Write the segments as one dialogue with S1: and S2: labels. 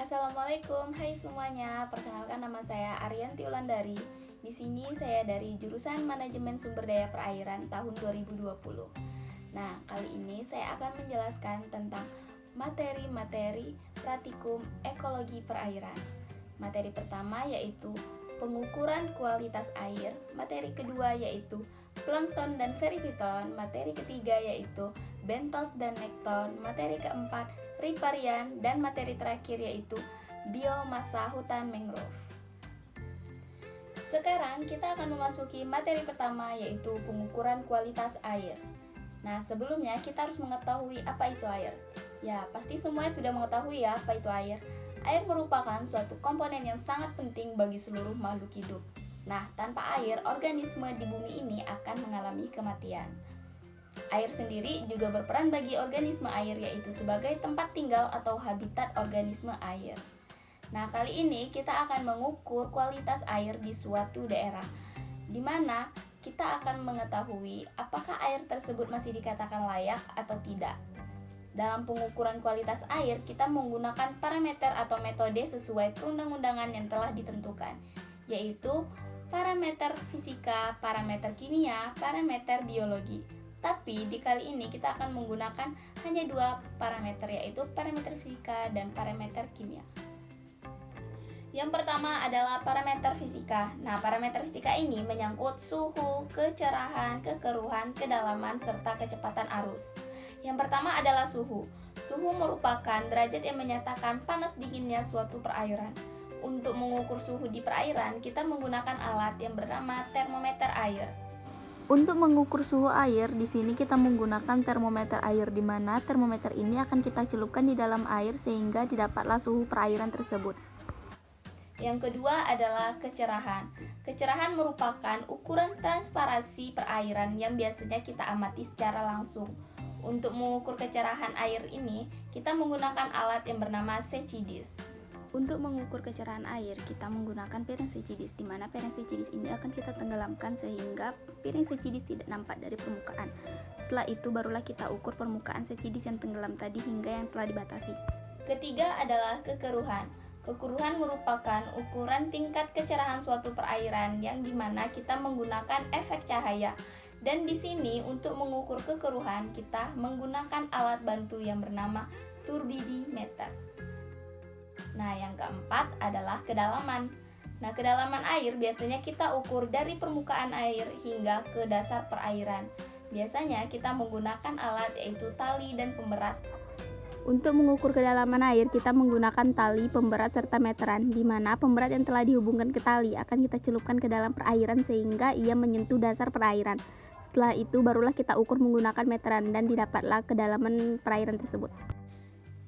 S1: Assalamualaikum, hai semuanya. Perkenalkan nama saya Arianti Wulandari. Di sini saya dari jurusan Manajemen Sumber Daya Perairan tahun 2020. Nah, kali ini saya akan menjelaskan tentang materi-materi praktikum ekologi perairan. Materi pertama yaitu pengukuran kualitas air, materi kedua yaitu plankton dan feripiton, materi ketiga yaitu bentos dan nekton, materi keempat riparian, dan materi terakhir yaitu biomasa hutan mangrove. Sekarang kita akan memasuki materi pertama yaitu pengukuran kualitas air. Nah, sebelumnya kita harus mengetahui apa itu air. Ya, pasti semuanya sudah mengetahui ya apa itu air. Air merupakan suatu komponen yang sangat penting bagi seluruh makhluk hidup. Nah, tanpa air, organisme di bumi ini akan mengalami kematian. Air sendiri juga berperan bagi organisme air, yaitu sebagai tempat tinggal atau habitat organisme air. Nah, kali ini kita akan mengukur kualitas air di suatu daerah, di mana kita akan mengetahui apakah air tersebut masih dikatakan layak atau tidak. Dalam pengukuran kualitas air, kita menggunakan parameter atau metode sesuai perundang-undangan yang telah ditentukan, yaitu parameter fisika, parameter kimia, parameter biologi. Tapi di kali ini kita akan menggunakan hanya dua parameter, yaitu parameter fisika dan parameter kimia. Yang pertama adalah parameter fisika. Nah, parameter fisika ini menyangkut suhu, kecerahan, kekeruhan, kedalaman, serta kecepatan arus. Yang pertama adalah suhu. Suhu merupakan derajat yang menyatakan panas dinginnya suatu perairan. Untuk mengukur suhu di perairan, kita menggunakan alat yang bernama termometer air. Untuk mengukur suhu air, di sini kita menggunakan termometer air, di mana termometer ini akan kita celupkan di dalam air sehingga didapatlah suhu perairan tersebut. Yang kedua adalah kecerahan. Kecerahan merupakan ukuran transparansi perairan yang biasanya kita amati secara langsung. Untuk mengukur kecerahan air ini, kita menggunakan alat yang bernama Secchidis. Untuk mengukur kecerahan air, kita menggunakan piring Secchidis, di mana piring Secchidis ini akan kita tenggelamkan sehingga piring Secchidis tidak nampak dari permukaan. Setelah itu barulah kita ukur permukaan Secchidis yang tenggelam tadi hingga yang telah dibatasi. Ketiga adalah kekeruhan. Kekeruhan merupakan ukuran tingkat kecerahan suatu perairan yang dimana kita menggunakan efek cahaya. Dan di sini untuk mengukur kekeruhan kita menggunakan alat bantu yang bernama turbidimeter. Nah, yang keempat adalah kedalaman. Nah, kedalaman air biasanya kita ukur dari permukaan air hingga ke dasar perairan. Biasanya kita menggunakan alat yaitu tali dan pemberat. Untuk mengukur kedalaman air, kita menggunakan tali, pemberat, serta meteran, di mana pemberat yang telah dihubungkan ke tali akan kita celupkan ke dalam perairan sehingga ia menyentuh dasar perairan. Setelah itu barulah kita ukur menggunakan meteran dan didapatlah kedalaman perairan tersebut.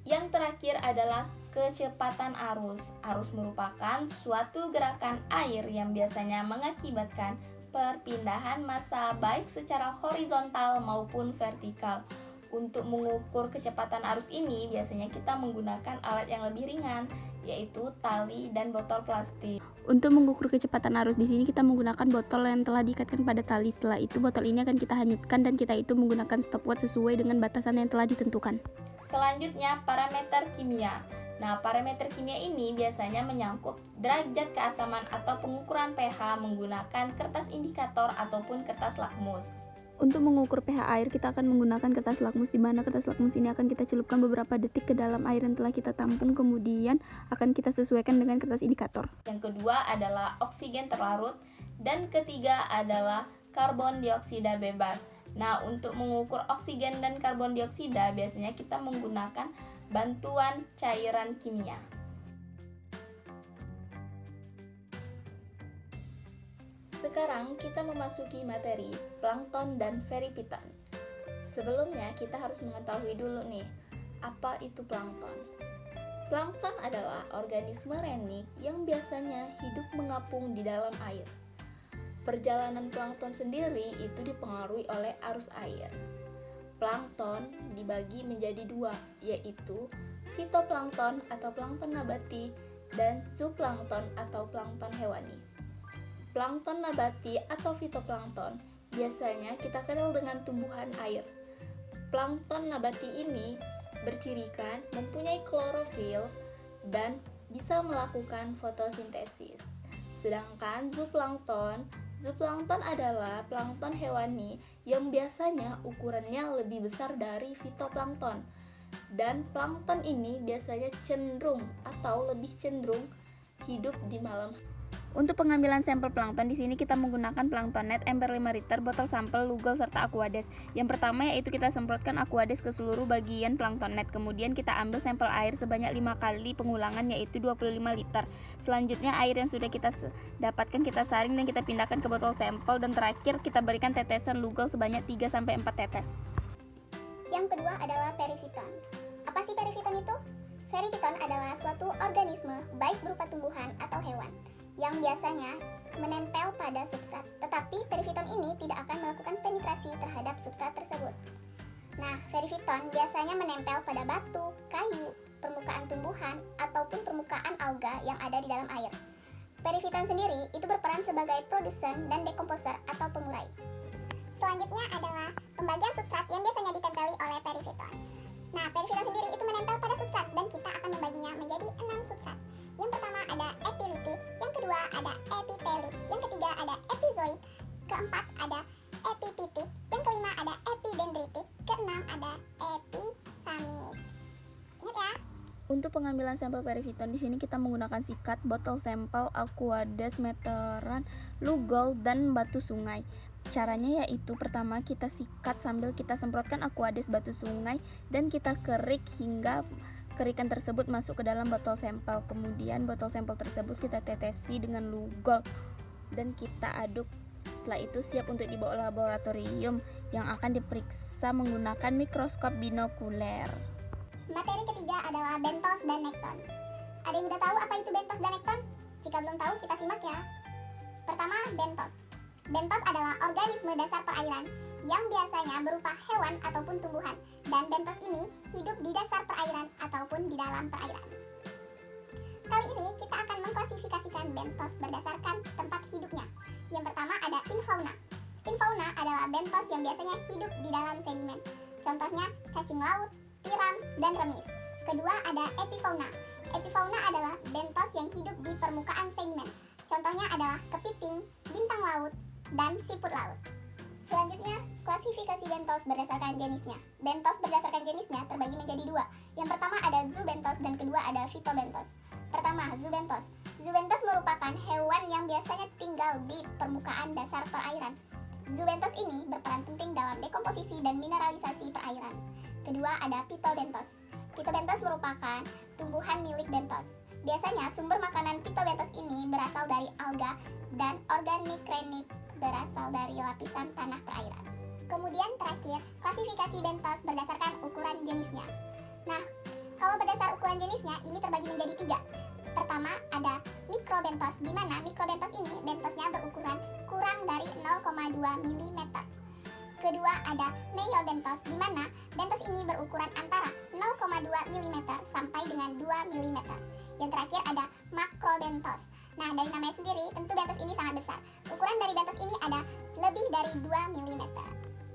S1: Yang terakhir adalah kecepatan arus. Arus merupakan suatu gerakan air yang biasanya mengakibatkan perpindahan massa baik secara horizontal maupun vertikal. Untuk mengukur kecepatan arus ini biasanya kita menggunakan alat yang lebih ringan, yaitu tali dan botol plastik. Untuk mengukur kecepatan arus di sini kita menggunakan botol yang telah diikatkan pada tali. Setelah itu botol ini akan kita hanyutkan dan kita itu menggunakan stopwatch sesuai dengan batasan yang telah ditentukan. Selanjutnya parameter kimia. Nah, parameter kimia ini biasanya menyangkut derajat keasaman atau pengukuran pH menggunakan kertas indikator ataupun kertas lakmus. Untuk mengukur pH air, kita akan menggunakan kertas lakmus, di mana kertas lakmus ini akan kita celupkan beberapa detik ke dalam air yang telah kita tampung, kemudian akan kita sesuaikan dengan kertas indikator. Yang kedua adalah oksigen terlarut, dan ketiga adalah karbon dioksida bebas. Nah, untuk mengukur oksigen dan karbon dioksida, biasanya kita menggunakan bantuan cairan kimia. Sekarang kita memasuki materi plankton dan feripiton. Sebelumnya kita harus mengetahui dulu nih, apa itu plankton? Plankton adalah organisme renik yang biasanya hidup mengapung di dalam air. Perjalanan plankton sendiri itu dipengaruhi oleh arus air. Plankton dibagi menjadi dua, yaitu fitoplankton atau plankton nabati dan zooplankton atau plankton hewani. Plankton nabati atau fitoplankton biasanya kita kenal dengan tumbuhan air. Plankton nabati ini bercirikan mempunyai klorofil dan bisa melakukan fotosintesis. Sedangkan zooplankton adalah plankton hewani yang biasanya ukurannya lebih besar dari fitoplankton. Dan plankton ini biasanya lebih cenderung hidup di malam. Untuk pengambilan sampel plankton di sini kita menggunakan plankton net, ember 5 liter, botol sampel, Lugol serta Aquades. Yang pertama yaitu kita semprotkan Aquades ke seluruh bagian plankton net. Kemudian kita ambil sampel air sebanyak 5 kali pengulangan yaitu 25 liter. Selanjutnya air yang sudah kita dapatkan kita saring dan kita pindahkan ke botol sampel, dan terakhir kita berikan tetesan Lugol sebanyak 3-4 tetes.
S2: Yang kedua adalah perifiton. Apa sih perifiton itu? Perifiton adalah suatu organisme baik berupa tumbuhan atau hewan yang biasanya menempel pada substrat, tetapi perifiton ini tidak akan melakukan penetrasi terhadap substrat tersebut. Nah, perifiton biasanya menempel pada batu, kayu, permukaan tumbuhan, ataupun permukaan alga yang ada di dalam air. Perifiton sendiri itu berperan sebagai produsen dan dekomposer atau pengurai. Selanjutnya adalah pembagian substrat yang biasanya ditempeli oleh perifiton. Nah, perifiton sendiri itu menempel pada substrat dan kita akan membaginya menjadi 6 substrat. Yang pertama ada epilitik, yang kedua ada epitelik, yang ketiga ada epizoik, keempat ada epipitik, yang kelima ada epidendritik, keenam ada episamik. Ingat ya.
S1: Untuk pengambilan sampel perifiton di sini kita menggunakan sikat, botol sampel, Aquades, meteran, Lugol, dan batu sungai. Caranya yaitu pertama kita sikat sambil kita semprotkan Aquades batu sungai dan kita kerik hingga kerikan tersebut masuk ke dalam botol sampel. Kemudian botol sampel tersebut kita tetesi dengan Lugol dan kita aduk. Setelah itu siap untuk dibawa laboratorium yang akan diperiksa menggunakan mikroskop binokuler.
S2: Materi ketiga adalah bentos dan nekton. Ada yang udah tahu apa itu bentos dan nekton? Jika belum tahu, kita simak ya. Pertama, bentos. Bentos adalah organisme dasar perairan yang biasanya berupa hewan ataupun tumbuhan, dan bentos ini hidup di dasar perairan ataupun di dalam perairan. Kali ini kita akan mengklasifikasikan bentos berdasarkan tempat hidupnya. Yang pertama ada infauna. Infauna adalah bentos yang biasanya hidup di dalam sedimen. Contohnya cacing laut, tiram, dan remis. Kedua ada epifauna. Epifauna adalah bentos yang hidup di permukaan sedimen. Contohnya adalah kepiting, bintang laut, dan siput laut. Selanjutnya, klasifikasi bentos berdasarkan jenisnya. Bentos berdasarkan jenisnya terbagi menjadi dua. Yang pertama ada zoobentos dan kedua ada phytobentos. Pertama, zoobentos. Zoobentos merupakan hewan yang biasanya tinggal di permukaan dasar perairan. Zoobentos ini berperan penting dalam dekomposisi dan mineralisasi perairan. Kedua ada phytobentos. Phytobentos merupakan tumbuhan milik bentos. Biasanya sumber makanan phytobentos ini berasal dari alga dan organik renik berasal dari lapisan tanah perairan. Kemudian terakhir, klasifikasi bentos berdasarkan ukuran jenisnya. Nah, kalau berdasar ukuran jenisnya ini terbagi menjadi 3. Pertama ada mikrobentos, di mana mikrobentos ini bentosnya berukuran kurang dari 0,2 mm. Kedua ada meiobentos, di mana bentos ini berukuran antara 0,2 mm sampai dengan 2 mm. Yang terakhir ada makrobentos. Nah, dari namanya sendiri, tentu bentos ini sangat besar. Ukuran dari bentos ini ada lebih dari 2 mm.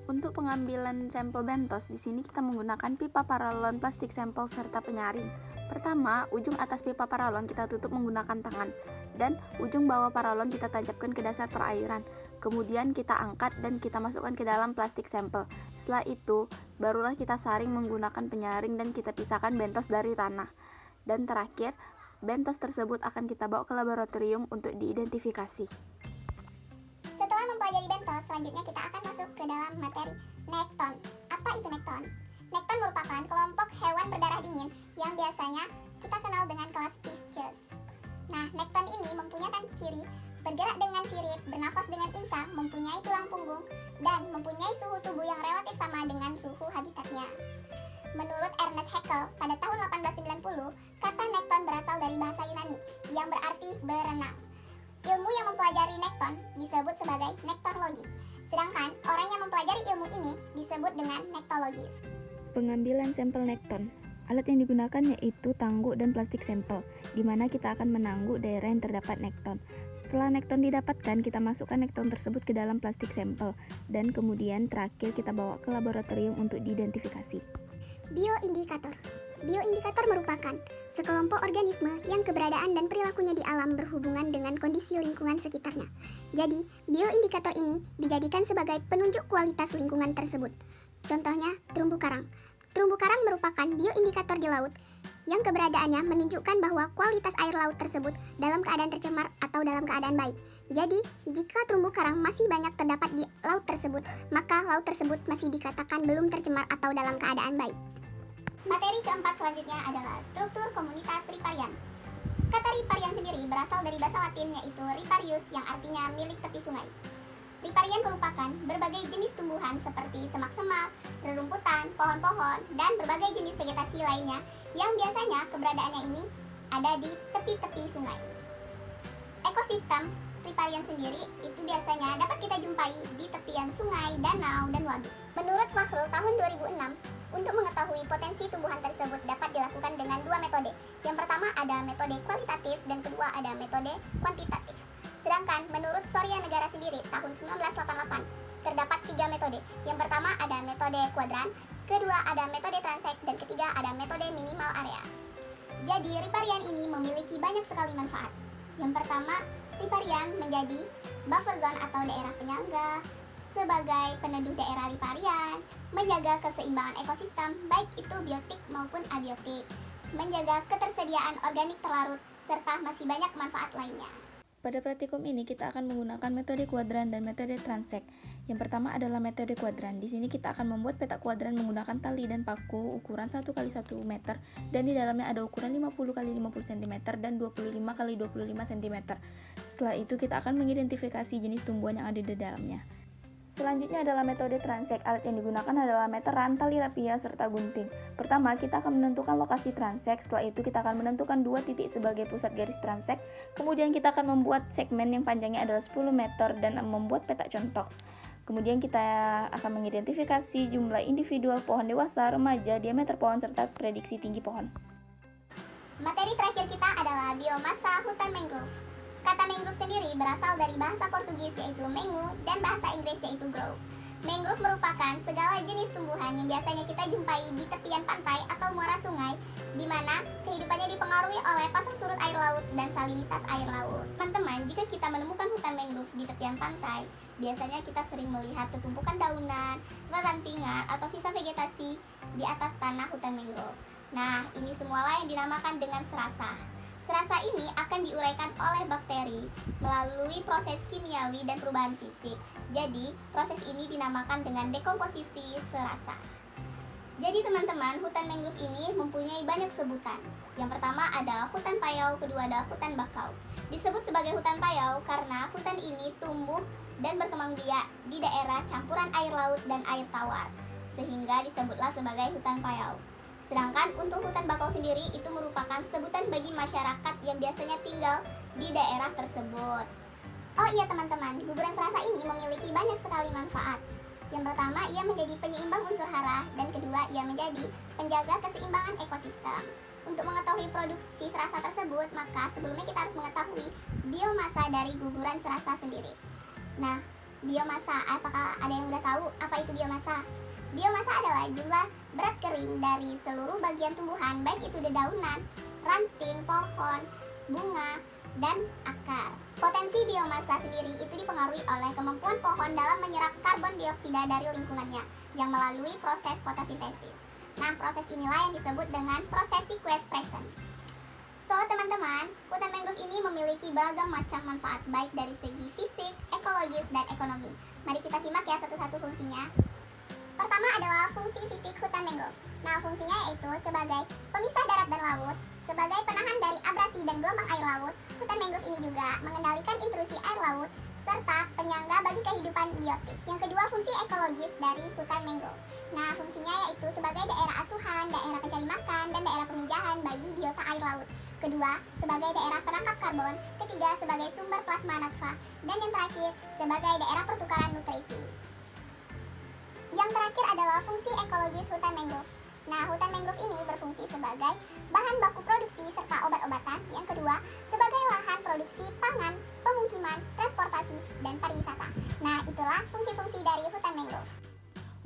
S1: Untuk pengambilan sampel bentos, di sini kita menggunakan pipa paralon, plastik sampel, serta penyaring. Pertama, ujung atas pipa paralon kita tutup menggunakan tangan, dan ujung bawah paralon kita tancapkan ke dasar perairan. Kemudian kita angkat dan kita masukkan ke dalam plastik sampel. Setelah itu, barulah kita saring menggunakan penyaring dan kita pisahkan bentos dari tanah. Dan terakhir, bentos tersebut akan kita bawa ke laboratorium untuk diidentifikasi.
S2: Setelah mempelajari bentos, selanjutnya kita akan masuk ke dalam materi nekton. Apa itu nekton? Nekton merupakan kelompok hewan berdarah dingin yang biasanya kita kenal dengan kelas Pisces. Nah, nekton ini mempunyai ciri bergerak dengan sirip, bernafas dengan insang, mempunyai tulang punggung, dan mempunyai suhu tubuh yang relatif sama dengan suhu habitatnya. Menurut Ernest Haeckel, pada tahun 1890, kata nekton berasal dari bahasa Yunani yang berarti berenang. Ilmu yang mempelajari nekton disebut sebagai nektologi, sedangkan orang yang mempelajari ilmu ini disebut dengan nektologis.
S1: Pengambilan sampel nekton. Alat yang digunakan yaitu tangguk dan plastik sampel, di mana kita akan menangguk daerah yang terdapat nekton. Setelah nekton didapatkan, kita masukkan nekton tersebut ke dalam plastik sampel, dan kemudian terakhir kita bawa ke laboratorium untuk diidentifikasi.
S2: Bioindikator. Bioindikator merupakan sekelompok organisme yang keberadaan dan perilakunya di alam berhubungan dengan kondisi lingkungan sekitarnya. Jadi, bioindikator ini dijadikan sebagai penunjuk kualitas lingkungan tersebut. Contohnya, terumbu karang. Terumbu karang merupakan bioindikator di laut yang keberadaannya menunjukkan bahwa kualitas air laut tersebut dalam keadaan tercemar atau dalam keadaan baik. Jadi, jika terumbu karang masih banyak terdapat di laut tersebut, maka laut tersebut masih dikatakan belum tercemar atau dalam keadaan baik. Materi keempat selanjutnya adalah struktur komunitas riparian. Kata riparian sendiri berasal dari bahasa Latin yaitu riparius yang artinya milik tepi sungai. Riparian merupakan berbagai jenis tumbuhan seperti semak-semak, rerumputan, pohon-pohon, dan berbagai jenis vegetasi lainnya yang biasanya keberadaannya ini ada di tepi-tepi sungai. Ekosistem riparian sendiri itu biasanya dapat kita jumpai di tepian sungai, danau, dan waduk. Menurut Fakhrul tahun 2006, untuk mengetahui potensi tumbuhan tersebut dapat dilakukan dengan dua metode. Yang pertama ada metode kualitatif dan kedua ada metode kuantitatif. Sedangkan menurut Sorya Negara sendiri tahun 1988 terdapat tiga metode. Yang pertama ada metode kuadran, kedua ada metode transek, dan ketiga ada metode minimal area. Jadi riparian ini memiliki banyak sekali manfaat. Yang pertama, riparian menjadi buffer zone atau daerah penyangga sebagai peneduh daerah riparian, menjaga keseimbangan ekosistem baik itu biotik maupun abiotik, menjaga ketersediaan organik terlarut, serta masih banyak manfaat lainnya.
S1: Pada praktikum ini kita akan menggunakan metode kuadran dan metode transek. Yang pertama adalah metode kuadran. Di sini kita akan membuat peta kuadran menggunakan tali dan paku ukuran 1 x 1 meter dan di dalamnya ada ukuran 50 x 50 cm dan 25 x 25 cm. Setelah itu kita akan mengidentifikasi jenis tumbuhan yang ada di dalamnya. Selanjutnya adalah metode transek. Alat yang digunakan adalah meteran, tali rapia, serta gunting. Pertama, kita akan menentukan lokasi transek. Setelah itu kita akan menentukan 2 titik sebagai pusat garis transek. Kemudian kita akan membuat segmen yang panjangnya adalah 10 meter dan membuat peta contoh. Kemudian kita akan mengidentifikasi jumlah individual pohon dewasa, remaja, diameter pohon, serta prediksi tinggi pohon.
S2: Materi terakhir kita adalah biomasa hutan mangrove. Kata mangrove sendiri berasal dari bahasa Portugis yaitu mengu dan bahasa Inggris yaitu grove. Mangrove merupakan segala jenis tumbuhan yang biasanya kita jumpai di tepian pantai atau muara sungai, di mana kehidupannya dipengaruhi oleh pasang surut air laut dan salinitas air laut. Teman-teman, jika kita menemukan hutan mangrove di tepian pantai, biasanya kita sering melihat ketumpukan daunan, rantingan, atau sisa vegetasi di atas tanah hutan mangrove. Nah, ini semualah yang dinamakan dengan serasa. Serasa ini akan diuraikan oleh bakteri melalui proses kimiawi dan perubahan fisik. Jadi, proses ini dinamakan dengan dekomposisi serasa. Jadi teman-teman, hutan mangrove ini mempunyai banyak sebutan. Yang pertama ada hutan payau, kedua ada hutan bakau. Disebut sebagai hutan payau karena hutan ini tumbuh dan berkembang biak di daerah campuran air laut dan air tawar, sehingga disebutlah sebagai hutan payau. Sedangkan untuk hutan bakau sendiri itu merupakan sebutan bagi masyarakat yang biasanya tinggal di daerah tersebut. Oh iya teman-teman, guguran serasa ini memiliki banyak sekali manfaat. Yang pertama, ia menjadi penyeimbang unsur hara, dan kedua, ia menjadi penjaga keseimbangan ekosistem. Untuk mengetahui produksi serasa tersebut, maka sebelumnya kita harus mengetahui biomasa dari guguran serasa sendiri. Nah, biomasa, apakah ada yang udah tahu apa itu biomasa? Biomasa adalah jumlah berat kering dari seluruh bagian tumbuhan, baik itu dedaunan, ranting, pohon, bunga, dan akar. Potensi biomasa sendiri itu dipengaruhi oleh kemampuan pohon dalam menyerap karbon dioksida dari lingkungannya yang melalui proses fotosintesis. Nah, proses inilah yang disebut dengan proses sequestration. So, teman-teman, hutan mangrove ini memiliki beragam macam manfaat baik dari segi fisik, ekologis, dan ekonomi. Mari kita simak ya satu-satu fungsinya. Pertama adalah fungsi fisik hutan mangrove. Nah, fungsinya yaitu sebagai pemisah darat dan laut, sebagai penahan dari abrasi dan gelombang air laut. Hutan mangrove ini juga mengendalikan intrusi air laut, serta penyangga bagi kehidupan biotik. Yang kedua, fungsi ekologis dari hutan mangrove. Nah, fungsinya yaitu sebagai daerah asuhan, daerah pencari makan, dan daerah pemijahan bagi biota air laut. Kedua, sebagai daerah penangkap karbon. Ketiga, sebagai sumber plasma natfa. Dan yang terakhir, sebagai daerah pertukaran nutrisi. Yang terakhir adalah fungsi ekologis hutan mangrove. Nah, hutan mangrove ini berfungsi sebagai bahan baku produksi serta obat-obatan. Yang kedua, sebagai lahan produksi pangan, pemukiman, transportasi, dan pariwisata. Nah, itulah fungsi-fungsi dari hutan mangrove.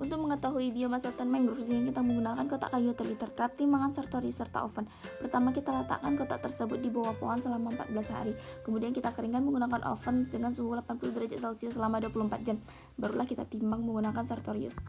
S1: Untuk mengetahui biomasa hutan mangrove, kita menggunakan kotak kayu terliter, timbangan Sartorius serta oven. Pertama kita letakkan kotak tersebut di bawah pohon selama 14 hari. Kemudian kita keringkan menggunakan oven dengan suhu 80 derajat Celcius selama 24 jam. Barulah kita timbang menggunakan Sartorius.